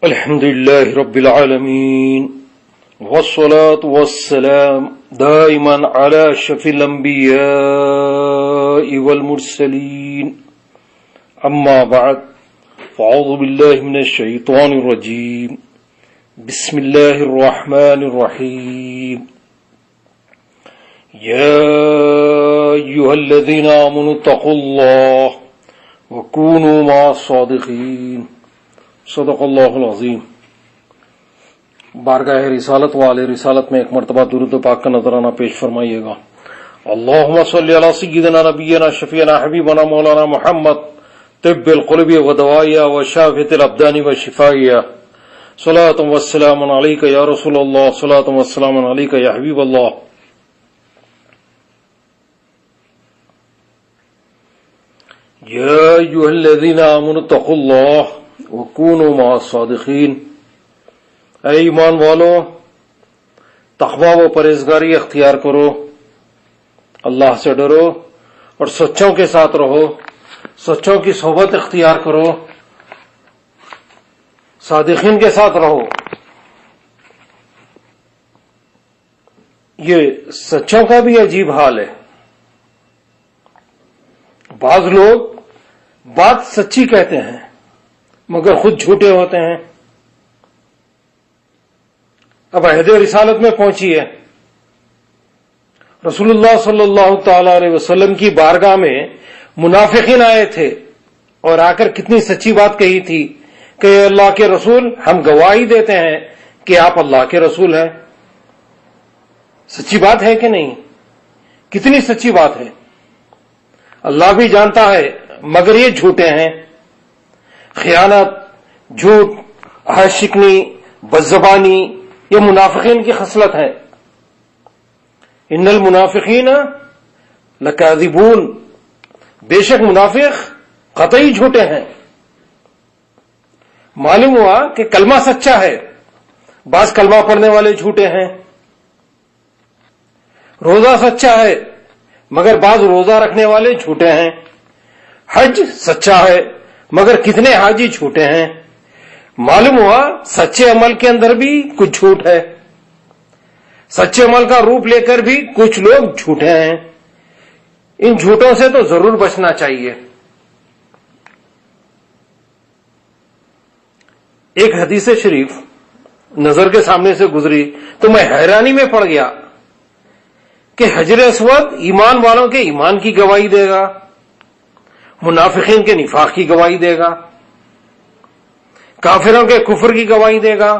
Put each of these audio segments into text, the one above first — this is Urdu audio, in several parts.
الحمد لله رب العالمين والصلاة والسلام دائما على أشرف الأنبياء والمرسلين أما بعد فأعوذ بالله من الشيطان الرجيم بسم الله الرحمن الرحيم يا أيها الذين آمنوا اتقوا الله وكونوا مع الصادقين صدق اللہ العظیم۔ بارگاہ رسالت والے رسالت میں ایک مرتبہ درود پاک کا نذرانہ پیش فرمائیے گا۔ اللہم صلی علی سیدنا نبینا شفیعنا حبیبنا مولانا محمد طب القلوب و دوائیہ و شافیۃ الابدان و شفائیہ، صلاۃ و سلام علیک یا رسول اللہ، صلاۃ و سلام علیک یا حبیب اللہ۔ یا ایھا الذین آمنوا اتقوا اللہ وَكُونُوا مَعَ الصَّادِقِينَ۔ اے ایمان والو، تقویٰ و پرہیزگاری اختیار کرو، اللہ سے ڈرو اور سچوں کے ساتھ رہو، سچوں کی صحبت اختیار کرو، صادقین کے ساتھ رہو۔ یہ سچوں کا بھی عجیب حال ہے۔ بعض لوگ بات سچی کہتے ہیں مگر خود جھوٹے ہوتے ہیں۔ اب عہد رسالت میں پہنچی ہے، رسول اللہ صلی اللہ تعالی علیہ وسلم کی بارگاہ میں منافقین آئے تھے اور آ کر کتنی سچی بات کہی تھی کہ اللہ کے رسول، ہم گواہی دیتے ہیں کہ آپ اللہ کے رسول ہیں۔ سچی بات ہے کہ نہیں؟ کتنی سچی بات ہے، اللہ بھی جانتا ہے، مگر یہ جھوٹے ہیں۔ خیانت، جھوٹ، عہد شکنی، بدزبانی، یہ منافقین کی خصلت ہے۔ ان المنافقین لکاذبون، بے شک منافق قطعی جھوٹے ہیں۔ معلوم ہوا کہ کلمہ سچا ہے، بعض کلمہ پڑھنے والے جھوٹے ہیں۔ روزہ سچا ہے مگر بعض روزہ رکھنے والے جھوٹے ہیں۔ حج سچا ہے مگر کتنے حاجی جھوٹے ہیں۔ معلوم ہوا سچے عمل کے اندر بھی کچھ جھوٹ ہے، سچے عمل کا روپ لے کر بھی کچھ لوگ جھوٹے ہیں۔ ان جھوٹوں سے تو ضرور بچنا چاہیے۔ ایک حدیث شریف نظر کے سامنے سے گزری تو میں حیرانی میں پڑ گیا کہ حجر اسود ایمان والوں کے ایمان کی گواہی دے گا، منافقین کے نفاق کی گواہی دے گا، کافروں کے کفر کی گواہی دے گا۔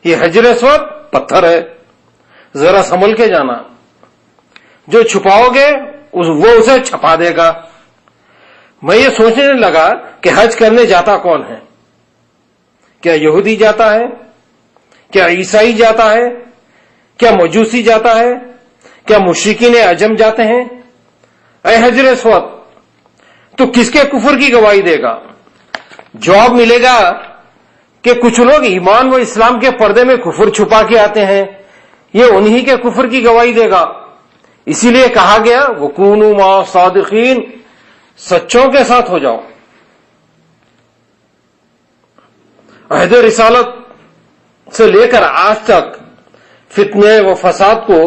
یہ حجر اسود پتھر ہے، ذرا سنبھل کے جانا، جو چھپاؤ گے وہ اسے چھپا دے گا۔ میں یہ سوچنے لگا کہ حج کرنے جاتا کون ہے؟ کیا یہودی جاتا ہے؟ کیا عیسائی جاتا ہے؟ کیا مجوسی جاتا ہے؟ کیا مشرکین عجم جاتے ہیں؟ اے حجر اسود، تو کس کے کفر کی گواہی دے گا؟ جواب ملے گا کہ کچھ لوگ ایمان و اسلام کے پردے میں کفر چھپا کے آتے ہیں، یہ انہی کے کفر کی گواہی دے گا۔ اسی لیے کہا گیا وَكُونُوا مَعَ الصَّادِقِينَ، سچوں کے ساتھ ہو جاؤ۔ عہد رسالت سے لے کر آج تک فتنے و فساد کو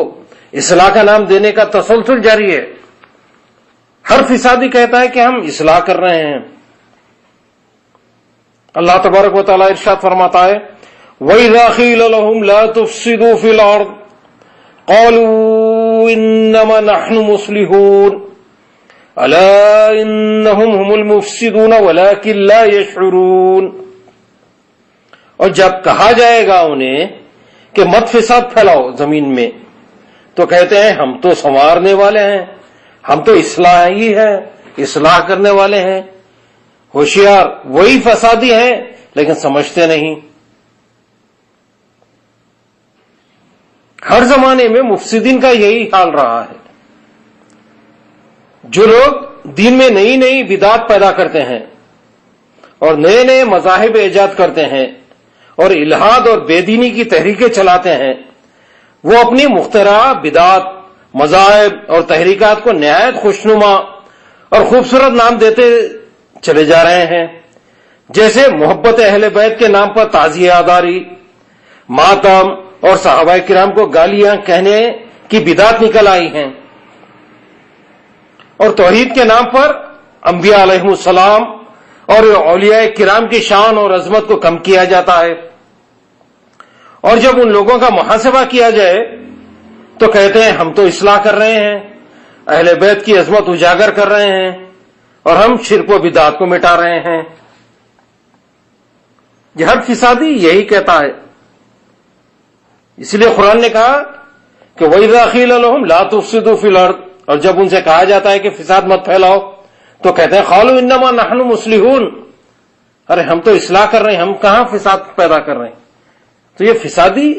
اصلاح کا نام دینے کا تسلسل جاری ہے۔ ہر فسادی کہتا ہے کہ ہم اصلاح کر رہے ہیں۔ اللہ تبارک و تعالیٰ ارشاد فرماتا ہے وَإِذَا قِيلَ لَهُمْ لَا تُفْسِدُوا فِي الْأَرْضِ قَالُوا إِنَّمَا نَحْنُ مُصْلِحُونَ أَلَا إِنَّهُمْ هُمُ الْمُفْسِدُونَ وَلَكِنْ لَا يَشْعُرُونَ۔ اور جب کہا جائے گا انہیں کہ مت فساد پھیلاؤ زمین میں، تو کہتے ہیں ہم تو سنوارنے والے ہیں، ہم تو اصلاح ہی ہے، اصلاح کرنے والے ہیں۔ ہوشیار وہی فسادی ہیں لیکن سمجھتے نہیں۔ ہر زمانے میں مفسدین کا یہی حال رہا ہے۔ جو لوگ دین میں نئی نئی بدعات پیدا کرتے ہیں اور نئے نئے مذاہب ایجاد کرتے ہیں اور الحاد اور بے دینی کی تحریکیں چلاتے ہیں، وہ اپنی مخترع بدعات، مذاہب اور تحریکات کو نہایت خوشنما اور خوبصورت نام دیتے چلے جا رہے ہیں، جیسے محبت اہل بیت کے نام پر تعزیہ داری، ماتم اور صحابہ کرام کو گالیاں کہنے کی بدعت نکل آئی ہیں، اور توحید کے نام پر انبیاء علیہم السلام اور اولیاء کرام کی شان اور عظمت کو کم کیا جاتا ہے، اور جب ان لوگوں کا محاسبہ کیا جائے تو کہتے ہیں ہم تو اصلاح کر رہے ہیں، اہل بیت کی عظمت اجاگر کر رہے ہیں، اور ہم شرک و بدعت کو مٹا رہے ہیں۔ یہ ہر فسادی یہی کہتا ہے۔ اس لیے قرآن نے کہا کہ وَإِذَا قِيلَ لَهُمْ لَا تُفْسِدُوا فِي الْأَرْضِ، اور جب ان سے کہا جاتا ہے کہ فساد مت پھیلاؤ تو کہتے ہیں قَالُوا إِنَّمَا نَحْنُ مُصْلِحُونَ، ارے ہم تو اصلاح کر رہے ہیں، ہم کہاں فساد پیدا کر رہے ہیں۔ تو یہ فسادی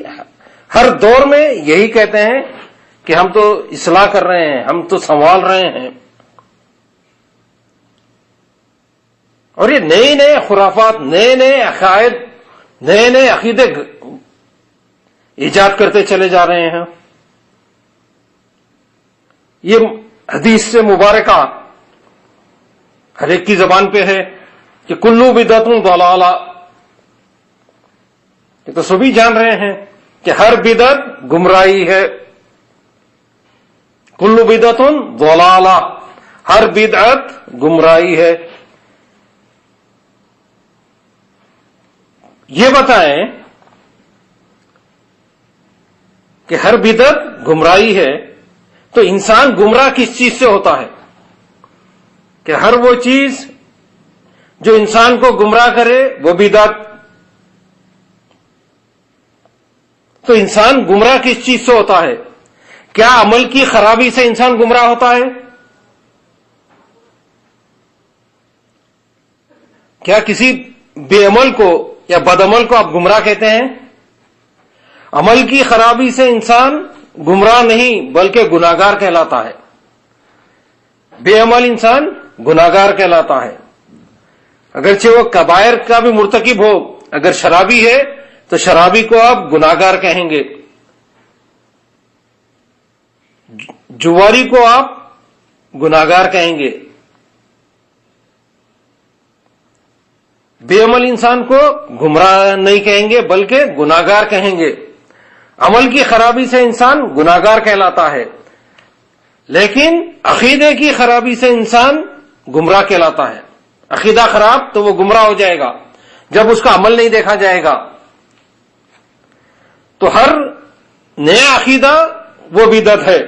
ہر دور میں یہی کہتے ہیں کہ ہم تو اصلاح کر رہے ہیں، ہم تو سنبھال رہے ہیں، اور یہ نئے نئے خرافات، نئے نئے عقائد، نئے نئے عقیدے ایجاد کرتے چلے جا رہے ہیں۔ یہ حدیث سے مبارکہ ہر ایک کی زبان پہ ہے کہ کلو بدعت ضلالہ، یہ تو سبھی جان رہے ہیں کہ ہر بدعت گمراہی ہے۔ کلو بدعت ضلالہ، ہر بدعت گمراہی ہے۔ یہ بتائیں کہ ہر بدعت گمراہی ہے تو انسان گمراہ کس چیز سے ہوتا ہے؟ کہ ہر وہ چیز جو انسان کو گمراہ کرے وہ بدعت۔ تو انسان گمراہ کس چیز سے ہوتا ہے؟ کیا عمل کی خرابی سے انسان گمراہ ہوتا ہے؟ کیا کسی بے عمل کو یا بد عمل کو آپ گمراہ کہتے ہیں؟ عمل کی خرابی سے انسان گمراہ نہیں بلکہ گناہگار کہلاتا ہے۔ بے عمل انسان گناہگار کہلاتا ہے، اگرچہ وہ کبائر کا بھی مرتکب ہو۔ اگر شرابی ہے تو شرابی کو آپ گناہگار کہیں گے، جواری کو آپ گناہگار کہیں گے، بے عمل انسان کو گمراہ نہیں کہیں گے بلکہ گناہگار کہیں گے۔ عمل کی خرابی سے انسان گناہگار کہلاتا ہے، لیکن عقیدے کی خرابی سے انسان گمراہ کہلاتا ہے۔ عقیدہ خراب تو وہ گمراہ ہو جائے گا جب اس کا عمل نہیں دیکھا جائے گا۔ تو ہر نیا عقیدہ وہ بدعت ہے۔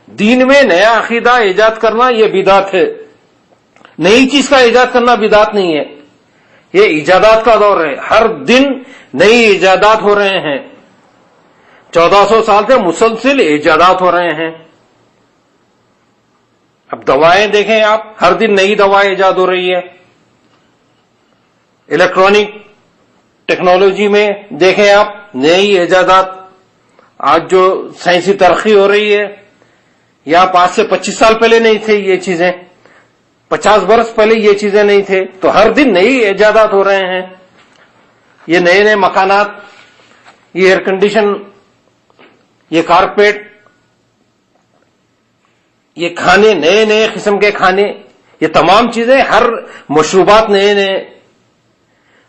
دین میں نیا عقیدہ ایجاد کرنا یہ بدعت ہے۔ نئی چیز کا ایجاد کرنا بدعت نہیں ہے، یہ ایجادات کا دور ہے۔ ہر دن نئی ایجادات ہو رہے ہیں، 1400 سال سے مسلسل ایجادات ہو رہے ہیں۔ اب دوائیں دیکھیں آپ، ہر دن نئی دوائیں ایجاد ہو رہی ہے۔ الیکٹرانک ٹیکنالوجی میں دیکھیں آپ نئی ایجادات، آج جو سائنسی ترقی ہو رہی ہے، یا 5 سے 25 سال پہلے نہیں تھے یہ چیزیں، 50 برس پہلے یہ چیزیں نہیں تھے، تو ہر دن نئی ایجادات ہو رہے ہیں۔ یہ نئے نئے مکانات، یہ ایئر کنڈیشن، یہ کارپیٹ، یہ کھانے، نئے نئے قسم کے کھانے، یہ تمام چیزیں، ہر مشروبات نئے نئے،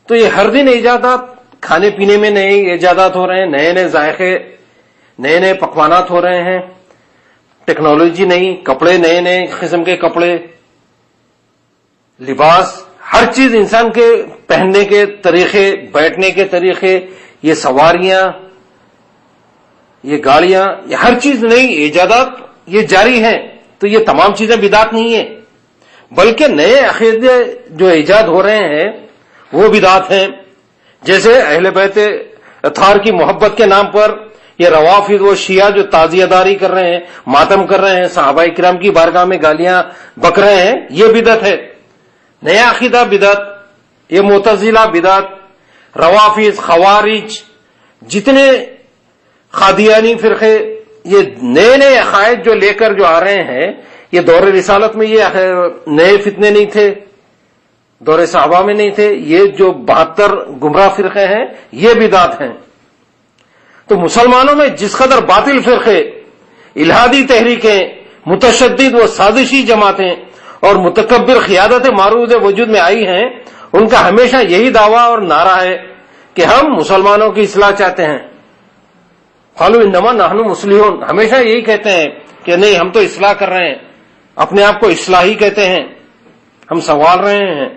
تو یہ ہر دن ایجادات، کھانے پینے میں نئے ایجادات ہو رہے ہیں، نئے نئے ذائقے، نئے نئے پکوانات ہو رہے ہیں، ٹیکنالوجی نئی، کپڑے نئے نئے قسم کے کپڑے، لباس، ہر چیز انسان کے پہننے کے طریقے، بیٹھنے کے طریقے، یہ سواریاں، یہ گاڑیاں، یہ ہر چیز نئی ایجادات یہ جاری ہیں۔ تو یہ تمام چیزیں بدعت نہیں ہیں، بلکہ نئے عقیدے جو ایجاد ہو رہے ہیں وہ بدعت ہیں۔ جیسے اہل بیت اطہار کی محبت کے نام پر یہ روافض و شیعہ جو تعزیہ داری کر رہے ہیں، ماتم کر رہے ہیں، صحابہ کرام کی بارگاہ میں گالیاں بک رہے ہیں، یہ بدعت ہے۔ نیا عقیدہ بدعت، یہ معتزلہ بدعت، روافض، خوارج، جتنے قادیانی فرقے، یہ نئے نئے عقائد جو لے کر جو آ رہے ہیں، یہ دور رسالت میں یہ نئے فتنے نہیں تھے، دور صحابہ میں نہیں تھے، یہ جو 72 گمراہ فرقے ہیں یہ بدعت ہیں۔ تو مسلمانوں میں جس قدر باطل فرقے، الہادی تحریکیں، متشدد و سازشی جماعتیں اور متکبر قیادت معروض وجود میں آئی ہیں، ان کا ہمیشہ یہی دعویٰ اور نعرہ ہے کہ ہم مسلمانوں کی اصلاح چاہتے ہیں. قالوا انما نحن مصلحون، ہمیشہ یہی کہتے ہیں کہ نہیں ہم تو اصلاح کر رہے ہیں، اپنے آپ کو اصلاحی کہتے ہیں، ہم سنوار رہے ہیں.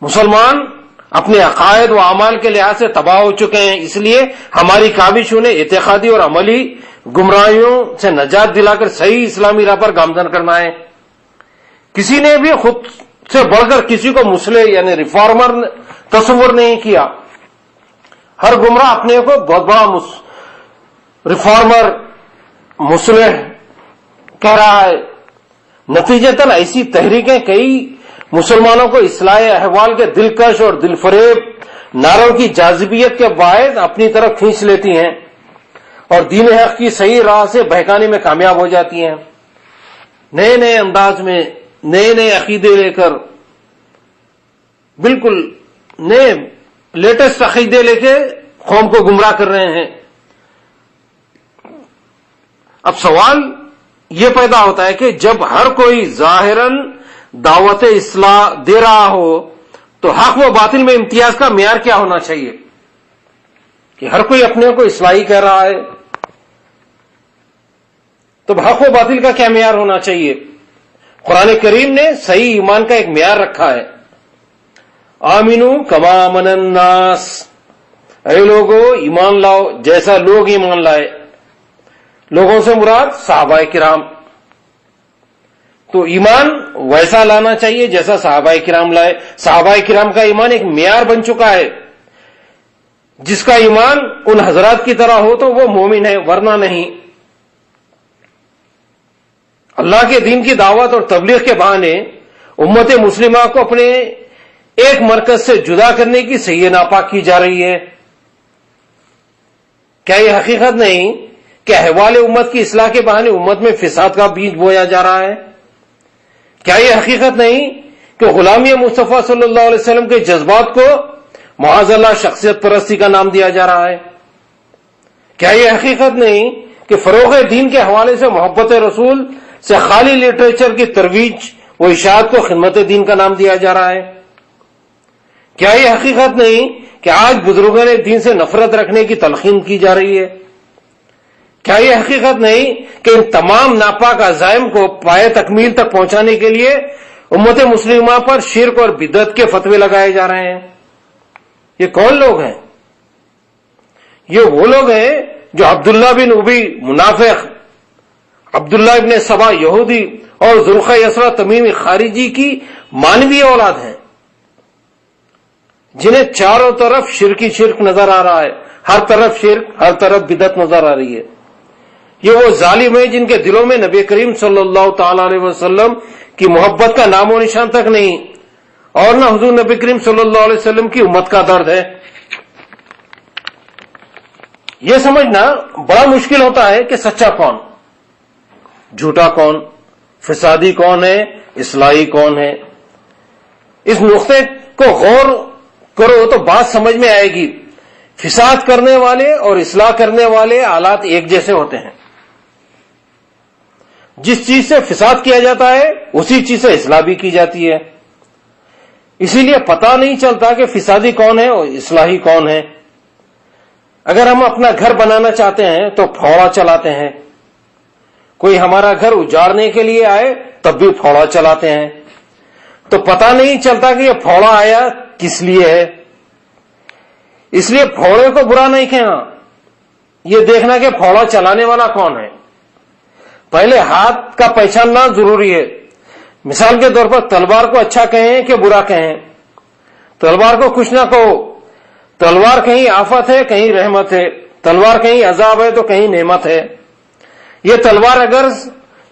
مسلمان اپنے عقائد و اعمال کے لحاظ سے تباہ ہو چکے ہیں، اس لیے ہماری کاوش انہیں اعتقادی اور عملی گمراہیوں سے نجات دلا کر صحیح اسلامی راہ پر گامزن کرنا ہے. کسی نے بھی خود سے بڑھ کر کسی کو مصلح یعنی ریفارمر تصور نہیں کیا. ہر گمراہ اپنے کو بہت بڑا ریفارمر مصلح کہہ رہا ہے. نتیجتاً ایسی تحریکیں کئی مسلمانوں کو اصلاح احوال کے دلکش اور دل فریب نعروں کی جاذبیت کے باعث اپنی طرف کھینچ لیتی ہیں اور دین حق کی صحیح راہ سے بہکانے میں کامیاب ہو جاتی ہیں. نئے نئے انداز میں نئے نئے عقیدے لے کر، بالکل نئے لیٹسٹ عقیدے لے کے قوم کو گمراہ کر رہے ہیں. اب سوال یہ پیدا ہوتا ہے کہ جب ہر کوئی ظاہراً دعوت اصلاح دے رہا ہو تو حق و باطل میں امتیاز کا معیار کیا ہونا چاہیے؟ کہ ہر کوئی اپنے کو اصلاحی کہہ رہا ہے تو حق و باطل کا کیا معیار ہونا چاہیے؟ قرآن کریم نے صحیح ایمان کا ایک معیار رکھا ہے. آمنو کما آمن الناس، اے لوگو ایمان لاؤ جیسا لوگ ایمان لائے. لوگوں سے مراد صحابہ کرام. تو ایمان ویسا لانا چاہیے جیسا صحابہ کرام لائے. صحابہ کرام کا ایمان ایک معیار بن چکا ہے. جس کا ایمان ان حضرات کی طرح ہو تو وہ مومن ہے، ورنہ نہیں. اللہ کے دین کی دعوت اور تبلیغ کے بہانے امت مسلمہ کو اپنے ایک مرکز سے جدا کرنے کی صحیح ناپاک کی جا رہی ہے. کیا یہ حقیقت نہیں کہ احوال امت کی اصلاح کے بہانے امت میں فساد کا بیج بویا جا رہا ہے؟ کیا یہ حقیقت نہیں کہ غلامی مصطفیٰ صلی اللہ علیہ وسلم کے جذبات کو معاذ اللہ شخصیت پرستی کا نام دیا جا رہا ہے؟ کیا یہ حقیقت نہیں کہ فروغ دین کے حوالے سے محبت رسول سے خالی لٹریچر کی ترویج و اشاعت کو خدمت دین کا نام دیا جا رہا ہے؟ کیا یہ حقیقت نہیں کہ آج بزرگوں نے دین سے نفرت رکھنے کی تلقین کی جا رہی ہے؟ کیا یہ حقیقت نہیں کہ ان تمام ناپاک عزائم کو پائے تکمیل تک پہنچانے کے لیے امت مسلمہ پر شرک اور بدعت کے فتوے لگائے جا رہے ہیں؟ یہ کون لوگ ہیں؟ یہ وہ لوگ ہیں جو عبداللہ بن ابی منافق، عبداللہ ابن سبا یہودی اور ذوالخا یسرا تمیمی خارجی کی مانوی اولاد ہیں، جنہیں چاروں طرف شرکی شرک نظر آ رہا ہے. ہر طرف شرک، ہر طرف بدعت نظر آ رہی ہے. یہ وہ ظالم ہیں جن کے دلوں میں نبی کریم صلی اللہ تعالی علیہ وسلم کی محبت کا نام و نشان تک نہیں، اور نہ حضور نبی کریم صلی اللہ علیہ وسلم کی امت کا درد ہے. یہ سمجھنا بڑا مشکل ہوتا ہے کہ سچا کون، جھوٹا کون، فسادی کون ہے، اصلاحی کون ہے. اس نقطے کو غور کرو تو بات سمجھ میں آئے گی. فساد کرنے والے اور اصلاح کرنے والے آلات ایک جیسے ہوتے ہیں. جس چیز سے فساد کیا جاتا ہے اسی چیز سے اصلاح بھی کی جاتی ہے. اسی لیے پتہ نہیں چلتا کہ فسادی کون ہے اور اصلاحی کون ہے. اگر ہم اپنا گھر بنانا چاہتے ہیں تو پھوڑا چلاتے ہیں. کوئی ہمارا گھر اجاڑنے کے لیے آئے تب بھی پھوڑا چلاتے ہیں. تو پتہ نہیں چلتا کہ یہ پھوڑا آیا کس لیے ہے. اس لیے پھوڑے کو برا نہیں کہنا، یہ دیکھنا کہ پھوڑا چلانے والا کون ہے. پہلے ہاتھ کا پہچاننا ضروری ہے. مثال کے طور پر تلوار کو اچھا کہیں کہ برا کہیں. تلوار کو کچھ نہ کہو. تلوار کہیں آفت ہے کہیں رحمت ہے. تلوار کہیں عذاب ہے تو کہیں نعمت ہے. یہ تلوار اگر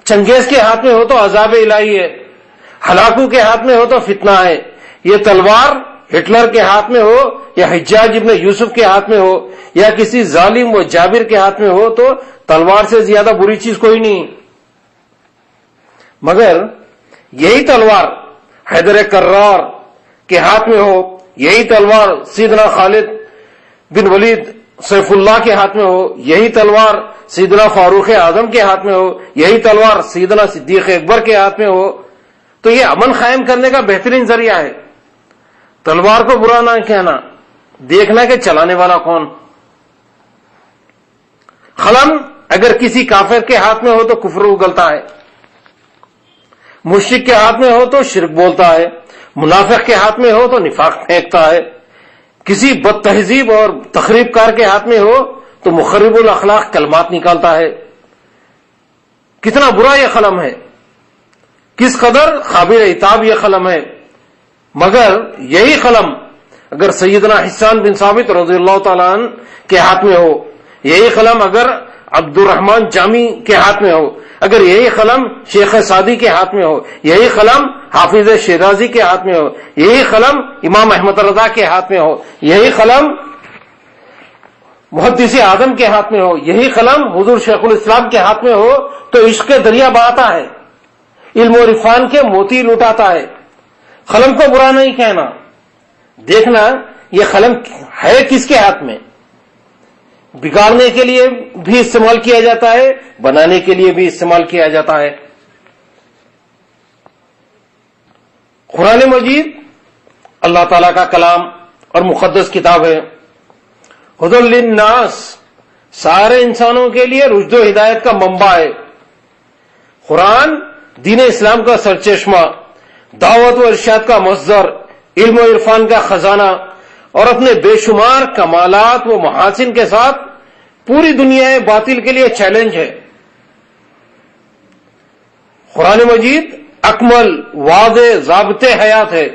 چنگیز کے ہاتھ میں ہو تو عذاب الہی ہے، ہلاکو کے ہاتھ میں ہو تو فتنہ ہے. یہ تلوار ہٹلر کے ہاتھ میں ہو یا حجاج ابن یوسف کے ہاتھ میں ہو یا کسی ظالم و جابر کے ہاتھ میں ہو تو تلوار سے زیادہ بری چیز کوئی نہیں. مگر یہی تلوار حیدر کرار کے ہاتھ میں ہو، یہی تلوار سیدنا خالد بن ولید سیف اللہ کے ہاتھ میں ہو، یہی تلوار سیدنا فاروق اعظم کے ہاتھ میں ہو، یہی تلوار سیدنا صدیق اکبر کے ہاتھ میں ہو، تو یہ امن قائم کرنے کا بہترین ذریعہ ہے. تلوار کو برا نہ کہنا، دیکھنا کہ چلانے والا کون۔ قلم اگر کسی کافر کے ہاتھ میں ہو تو کفر اگلتا ہے، مشرک کے ہاتھ میں ہو تو شرک بولتا ہے، منافق کے ہاتھ میں ہو تو نفاق پھینکتا ہے، کسی بد تہذیب اور تخریب کار کے ہاتھ میں ہو تو مخرب الاخلاق کلمات نکالتا ہے۔ کتنا برا یہ قلم ہے، کس قدر قابل عتاب یہ قلم ہے۔ مگر یہی قلم اگر سیدنا حسان بن ثابت رضی اللہ تعالیٰ عنہ کے ہاتھ میں ہو، یہی قلم اگر عبد الرحمن جامی کے ہاتھ میں ہو، اگر یہی قلم شیخ سعدی کے ہاتھ میں ہو، یہی قلم حافظ شیرازی کے ہاتھ میں ہو، یہی قلم امام احمد رضا کے ہاتھ میں ہو، یہی قلم محدث اعظم کے ہاتھ میں ہو، یہی قلم حضور شیخ الاسلام کے ہاتھ میں ہو، تو عشق کے دریا بہاتا ہے، علم و عرفان کے موتی لٹاتا ہے۔ قلم کو برا نہیں کہنا، دیکھنا یہ قلم ہے کس کے ہاتھ میں۔ بگاڑنے کے لیے بھی استعمال کیا جاتا ہے، بنانے کے لیے بھی استعمال کیا جاتا ہے۔ قرآن مجید اللہ تعالیٰ کا کلام اور مقدس کتاب ہے، ہدی للناس، سارے انسانوں کے لیے رشد و ہدایت کا منبع ہے۔ قرآن دین اسلام کا سرچشمہ، دعوت و ارشاد کا مصدر، علم و عرفان کا خزانہ اور اپنے بے شمار کمالات و محاسن کے ساتھ پوری دنیا باطل کے لیے چیلنج ہے۔ قرآن مجید اکمل واضح ضابطے حیات ہے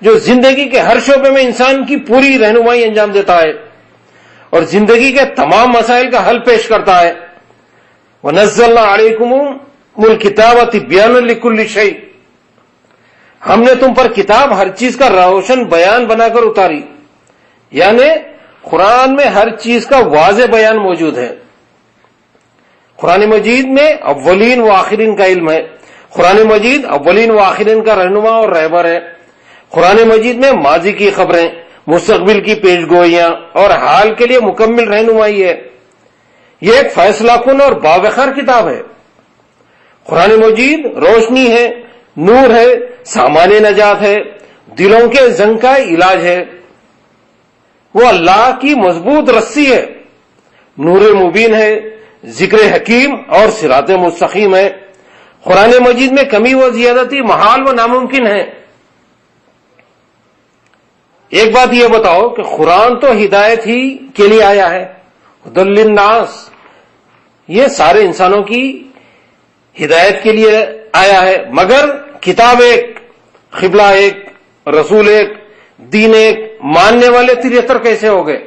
جو زندگی کے ہر شعبے میں انسان کی پوری رہنمائی انجام دیتا ہے اور زندگی کے تمام مسائل کا حل پیش کرتا ہے۔ وَنَزَّلْنَا عَلَيْكُمُ الْكِتَابَ تِبْيَانًا لِكُلِّ شَيْءٍ، ہم نے تم پر کتاب ہر چیز کا روشن بیان بنا کر اتاری، یعنی قرآن میں ہر چیز کا واضح بیان موجود ہے۔ قرآن مجید میں اولین و آخرین کا علم ہے، قرآن مجید اولین و آخرین کا رہنما اور رہبر ہے۔ قرآن مجید میں ماضی کی خبریں، مستقبل کی پیش گوئیاں اور حال کے لیے مکمل رہنمائی ہے۔ یہ ایک فیصلہ کن اور باوقار کتاب ہے۔ قرآن مجید روشنی ہے، نور ہے، سامان نجات ہے، دلوں کے زنگ کا علاج ہے۔ وہ اللہ کی مضبوط رسی ہے، نور مبین ہے، ذکر حکیم اور صراط مستقیم ہے۔ قرآن مجید میں کمی و زیادتی محال و ناممکن ہے۔ ایک بات یہ بتاؤ کہ قرآن تو ہدایت ہی کے لیے آیا ہے، ہدی للناس، یہ سارے انسانوں کی ہدایت کے لیے آیا ہے، مگر کتاب ایک، قبلہ ایک، رسول ایک، دین ایک، ماننے والے 73 کیسے ہو گئے؟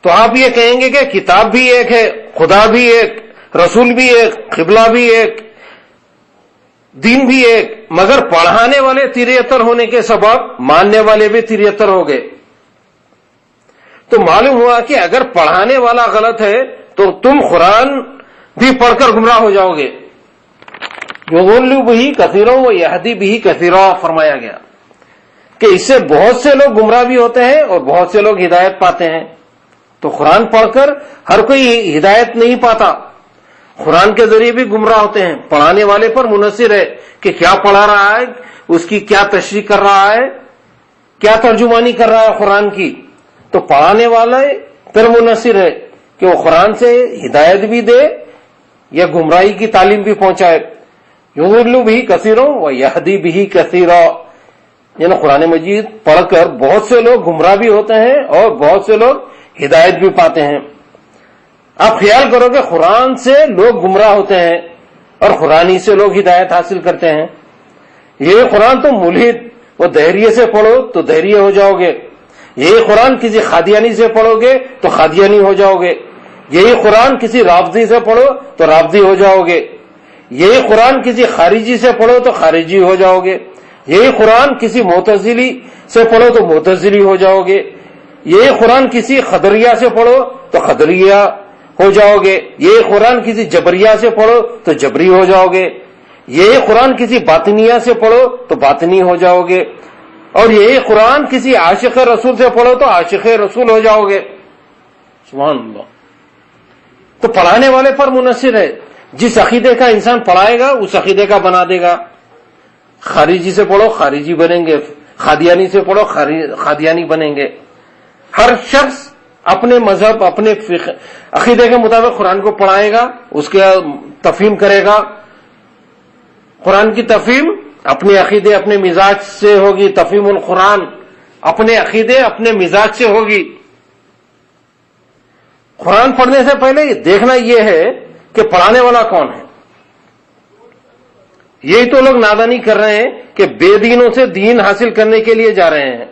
تو آپ یہ کہیں گے کہ کتاب بھی ایک ہے، خدا بھی ایک، رسول بھی ایک، قبلہ بھی ایک، دین بھی ایک، مگر پڑھانے والے 73 ہونے کے سبب ماننے والے بھی 73 ہو گئے۔ تو معلوم ہوا کہ اگر پڑھانے والا غلط ہے تو تم قرآن بھی پڑھ کر گمراہ ہو جاؤ گے۔ یضل بہ کثیرا و یہدی بہ کثیرا فرمایا گیا کہ اس سے بہت سے لوگ گمراہ بھی ہوتے ہیں اور بہت سے لوگ ہدایت پاتے ہیں۔ تو قرآن پڑھ کر ہر کوئی ہدایت نہیں پاتا، قرآن کے ذریعے بھی گمراہ ہوتے ہیں۔ پڑھانے والے پر منحصر ہے کہ کیا پڑھا رہا ہے، اس کی کیا تشریح کر رہا ہے، کیا ترجمانی کر رہا ہے قرآن کی۔ تو پڑھانے والے پر منحصر ہے کہ وہ قرآن سے ہدایت بھی دے یا گمراہی کی تعلیم بھی پہنچائے۔ یضل بہ کثیرا و یہدی بہ کثیرا، یعنی قرآن مجید پڑھ کر بہت سے لوگ گمراہ بھی ہوتے ہیں اور بہت سے لوگ ہدایت بھی پاتے ہیں۔ آپ خیال کرو کہ قرآن سے لوگ گمراہ ہوتے ہیں اور قرآن ہی سے لوگ ہدایت حاصل کرتے ہیں۔ یہ قرآن تم ملحد و دہریے سے پڑھو تو دہریے ہو جاؤ گے، یہی قرآن کسی قادیانی سے پڑھو گے تو قادیانی ہو جاؤ گے، یہی قرآن کسی رافضی سے پڑھو تو رافضی ہو جاؤ گے، یہی قرآن کسی خارجی سے پڑھو تو خارجی ہو جاؤ گے، یہی قرآن کسی معتزلی سے پڑھو تو معتزلی ہو جاؤ گے، یہی قرآن کسی خدریہ سے پڑھو تو خدریہ ہو جاؤ گے، یہی قرآن کسی جبریہ سے پڑھو تو جبری ہو جاؤ گے، یہی قرآن کسی باطنیہ سے پڑھو تو باطنی ہو جاؤ گے، اور یہی قرآن کسی عاشق رسول سے پڑھو تو عاشق رسول ہو جاؤ گے۔ سبحان اللہ۔ تو پڑھانے والے پر منحصر ہے، جس عقیدے کا انسان پڑھائے گا اس عقیدے کا بنا دے گا۔ خارجی سے پڑھو خارجی بنیں گے، قادیانی سے پڑھو قادیانی بنیں گے. ہر شخص اپنے مذہب اپنے عقیدے کے مطابق قرآن کو پڑھائے گا، اس کے تفہیم کرے گا. قرآن کی تفہیم اپنے عقیدے اپنے مزاج سے ہوگی. تفہیم القرآن اپنے عقیدے اپنے مزاج سے ہوگی. قرآن پڑھنے سے پہلے دیکھنا یہ ہے کہ پڑھانے والا کون ہے. یہی تو لوگ نادانی کر رہے ہیں کہ بے دینوں سے دین حاصل کرنے کے لیے جا رہے ہیں.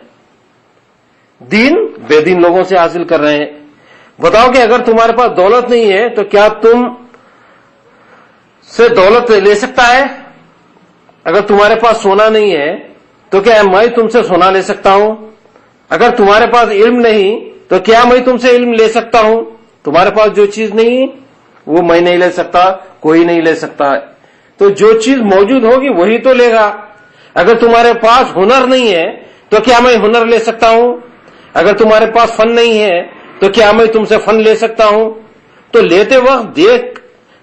دین بے دین لوگوں سے حاصل کر رہے ہیں. بتاؤ کہ اگر تمہارے پاس دولت نہیں ہے تو کیا تم سے دولت لے سکتا ہے؟ اگر تمہارے پاس سونا نہیں ہے تو کیا میں تم سے سونا لے سکتا ہوں؟ اگر تمہارے پاس علم نہیں تو کیا میں تم سے علم لے سکتا ہوں؟ تمہارے پاس جو چیز نہیں وہ میں نہیں لے سکتا، کوئی نہیں لے سکتا. تو جو چیز موجود ہوگی وہی تو لے گا. اگر تمہارے پاس ہنر نہیں ہے تو کیا میں ہنر لے سکتا ہوں؟ اگر تمہارے پاس فن نہیں ہے تو کیا میں تم سے فن لے سکتا ہوں؟ تو لیتے وقت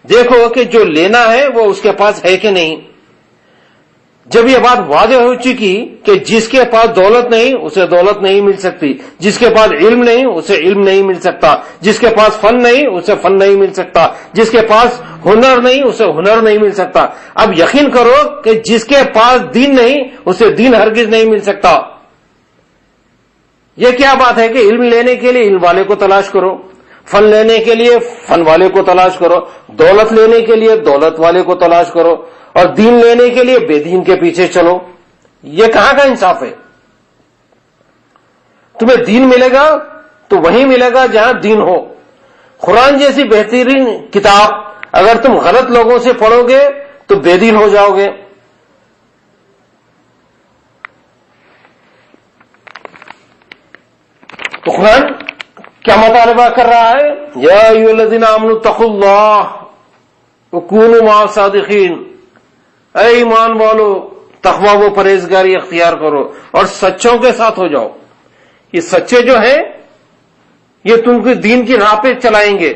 دیکھو کہ جو لینا ہے وہ اس کے پاس ہے کہ نہیں. جب یہ بات واضح ہو چکی کہ جس کے پاس دولت نہیں اسے دولت نہیں مل سکتی، جس کے پاس علم نہیں اسے علم نہیں مل سکتا، جس کے پاس فن نہیں اسے فن نہیں مل سکتا، جس کے پاس ہنر نہیں اسے ہنر نہیں مل سکتا. اب یقین کرو کہ جس کے پاس دین نہیں اسے دین ہرگز نہیں مل سکتا. یہ کیا بات ہے کہ علم لینے کے لیے علم والے کو تلاش کرو، فن لینے کے لیے فن والے کو تلاش کرو، دولت لینے کے لیے دولت والے کو تلاش کرو، اور دین لینے کے لیے بے دین کے پیچھے چلو. یہ کہاں کا انصاف ہے؟ تمہیں دین ملے گا تو وہیں ملے گا جہاں دین ہو. قرآن جیسی بہترین کتاب اگر تم غلط لوگوں سے پڑھو گے تو بے دین ہو جاؤ گے. تو قرآن کیا مطالبہ کر رہا ہے؟ یا ایھا الذین آمنوا اتقوا اللہ وکونوا مع الصادقین. اے ایمان والو تقویٰ و پرہیزگاری اختیار کرو اور سچوں کے ساتھ ہو جاؤ. یہ سچے جو ہیں یہ تم کو دین کی راہ پہ چلائیں گے،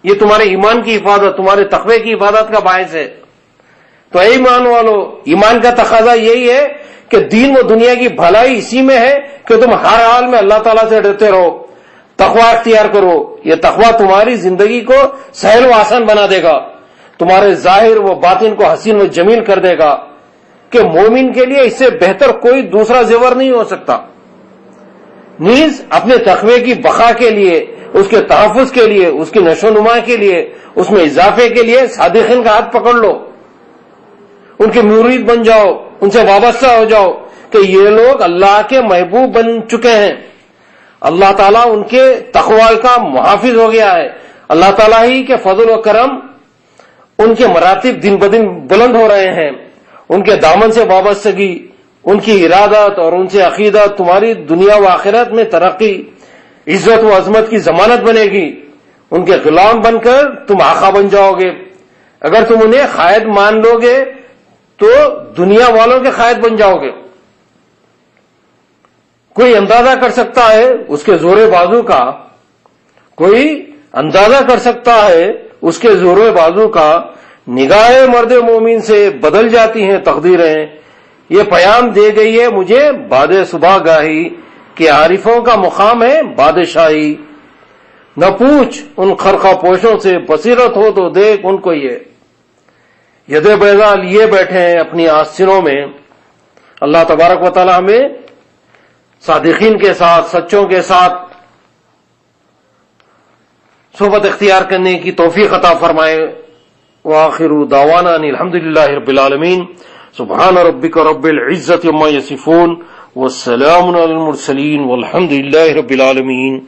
یہ تمہارے ایمان کی حفاظت تمہارے تقوی کی حفاظت کا باعث ہے. تو اے ایمان والو، ایمان کا تقاضا یہی ہے کہ دین و دنیا کی بھلائی اسی میں ہے کہ تم ہر حال میں اللہ تعالیٰ سے ڈرتے رہو، تقوی اختیار کرو. یہ تقوی تمہاری زندگی کو سہل و آسان بنا دے گا، تمہارے ظاہر و باطن کو حسین و جمیل کر دے گا کہ مومن کے لیے اس سے بہتر کوئی دوسرا زیور نہیں ہو سکتا. نیز اپنے تقوی کی بقا کے لیے، اس کے تحفظ کے لیے، اس کی نشو و نما کے لیے، اس میں اضافے کے لیے صادقین کا ہاتھ پکڑ لو، ان کے مرید بن جاؤ، ان سے وابستہ ہو جاؤ کہ یہ لوگ اللہ کے محبوب بن چکے ہیں. اللہ تعالیٰ ان کے تقوی کا محافظ ہو گیا ہے. اللہ تعالیٰ ہی کے فضل و کرم ان کے مراتب دن بدن بلند ہو رہے ہیں. ان کے دامن سے وابستگی، ان کی ارادت اور ان سے عقیدت تمہاری دنیا و آخرت میں ترقی، عزت و عظمت کی ضمانت بنے گی. ان کے غلام بن کر تم آقا بن جاؤ گے. اگر تم انہیں قائد مان لو گے تو دنیا والوں کے قائد بن جاؤ گے. کوئی اندازہ کر سکتا ہے اس کے زور بازو کا، کوئی اندازہ کر سکتا ہے اس کے زور بازو کا. نگاہ مرد مومن سے بدل جاتی ہیں تقدیریں. یہ پیام دے گئی ہے مجھے بعد صبح گاہی کہ عارفوں کا مقام ہے بادشاہی. نہ پوچھ ان خرقہ پوشوں سے، بصیرت ہو تو دیکھ ان کو. یہ ید بیضا لیے بیٹھے ہیں اپنی آستینوں میں. اللہ تبارک و تعالی ہمیں صادقین کے ساتھ، سچوں کے ساتھ صحبت اختیار کرنے کی توفیق عطا فرمائے. وآخر دعوانا ان الحمدللہ رب العالمین. سبحان ربک رب العزت عما یصفون والسلام علی المرسلین والحمدللہ رب العالمین.